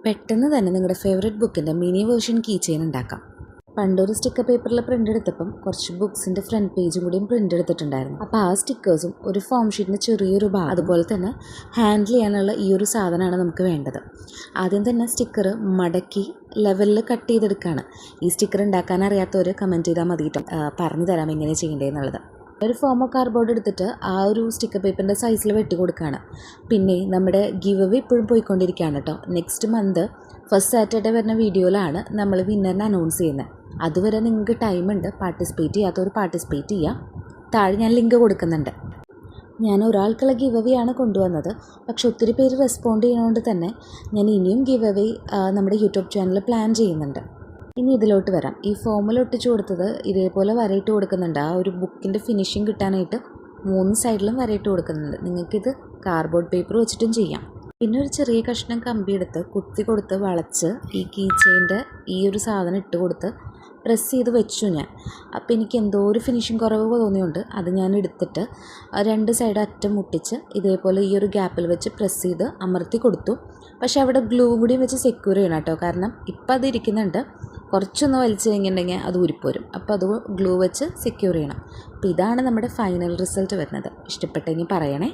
പെട്ടെന്ന് തന്നെ നിങ്ങളുടെ ഫേവറേറ്റ് ബുക്കിൻ്റെ മിനി വേർഷൻ കീ ചെയിൻ ഉണ്ടാക്കാം. പണ്ടൊരു സ്റ്റിക്കർ പേപ്പറിൽ പ്രിൻ്റ് എടുത്തപ്പം കുറച്ച് ബുക്സിൻ്റെ ഫ്രണ്ട് പേജും കൂടിയും പ്രിൻ്റ് എടുത്തിട്ടുണ്ടായിരുന്നു. അപ്പോൾ ആ സ്റ്റിക്കേഴ്സും ഒരു ഫോം ഷീറ്റിൻ്റെ ചെറിയൊരു ഭാഗം അതുപോലെ തന്നെ ഹാൻഡിൽ ചെയ്യാനുള്ള ഈ ഒരു സാധനമാണ് നമുക്ക് വേണ്ടത്. ആദ്യം തന്നെ സ്റ്റിക്കർ മടക്കി ലെവലിൽ കട്ട് ചെയ്തെടുക്കുകയാണ്. ഈ സ്റ്റിക്കർ ഉണ്ടാക്കാൻ അറിയാത്തവർ കമൻറ്റ് ചെയ്താൽ മതി കേട്ടോ, പറഞ്ഞു തരാം എങ്ങനെ ചെയ്യേണ്ടതെന്നുള്ളത്. ഒരു ഫോമോ കാർഡ്ബോർഡ് എടുത്തിട്ട് ആ ഒരു സ്റ്റിക്കർ പേപ്പറിൻ്റെ സൈസിൽ വെട്ടി കൊടുക്കുകയാണ്. പിന്നെ നമ്മുടെ ഗിവ് അവേ ഇപ്പോഴും പോയിക്കൊണ്ടിരിക്കുകയാണ് കേട്ടോ. നെക്സ്റ്റ് മന്ത് ഫസ്റ്റ് സാറ്റർഡേ വരുന്ന വീഡിയോയിലാണ് നമ്മൾ വിന്നറിനെ അനൗൺസ് ചെയ്യുന്നത്. അതുവരെ നിങ്ങൾക്ക് ടൈമുണ്ട്. പാർട്ടിസിപ്പേറ്റ് ചെയ്യാത്തവർ പാർട്ടിസിപ്പേറ്റ് ചെയ്യാം. താഴെ ഞാൻ ലിങ്ക് കൊടുക്കുന്നുണ്ട്. ഞാൻ ഒരാൾക്കുള്ള ഗിവ് അവേ ആണ് കൊണ്ടുവന്നത്. പക്ഷെ ഒത്തിരി പേര് റെസ്പോണ്ട് ചെയ്യുന്നതുകൊണ്ട് തന്നെ ഞാൻ ഇനിയും ഗിവ് അവേ നമ്മുടെ യൂട്യൂബ് ചാനലിൽ പ്ലാൻ ചെയ്യുന്നുണ്ട്. ഇനി ഇതിലോട്ട് വരാം. ഈ ഫോമിൽ ഒട്ടിച്ചു കൊടുത്തത് ഇതേപോലെ വരയിട്ട് കൊടുക്കുന്നുണ്ട്. ആ ഒരു ബുക്കിൻ്റെ ഫിനിഷിങ് കിട്ടാനായിട്ട് 3 സൈഡിലും വരയിട്ട് കൊടുക്കുന്നുണ്ട്. നിങ്ങൾക്കിത് കാർഡ്ബോർഡ് പേപ്പർ വെച്ചിട്ടും ചെയ്യാം. പിന്നെ ഒരു ചെറിയ കഷ്ണം കമ്പി എടുത്ത് കുത്തി കൊടുത്ത് വളച്ച് ഈ കീ ചെയിൻ്റെ ഈ ഒരു സാധനം ഇട്ട് കൊടുത്ത് പ്രസ് ചെയ്ത് വെച്ചു ഞാൻ. അപ്പോൾ എനിക്ക് എന്തോ ഒരു ഫിനിഷിങ് കുറവ് തോന്നിയുണ്ട്. അത് ഞാൻ എടുത്തിട്ട് 2 സൈഡ് അറ്റം മുട്ടിച്ച് ഇതേപോലെ ഈ ഒരു ഗ്യാപ്പിൽ വെച്ച് പ്രസ് ചെയ്ത് അമർത്തി കൊടുത്തു. പക്ഷേ അവിടെ ഗ്ലൂ കൂടി വെച്ച് സെക്യൂർ ചെയ്യണം കേട്ടോ. കാരണം ഇപ്പം അത് ഇരിക്കുന്നുണ്ട്, കുറച്ചൊന്ന് വലിച്ചു കഴിഞ്ഞിട്ടുണ്ടെങ്കിൽ അത് ഊരിപ്പോരും. അപ്പോൾ അത് ഗ്ലൂ വെച്ച് സെക്യൂർ ചെയ്യണം. അപ്പോൾ ഇതാണ് നമ്മുടെ ഫൈനൽ റിസൾട്ട് വരുന്നത്. ഇഷ്ടപ്പെട്ടെങ്കിൽ പറയണേ.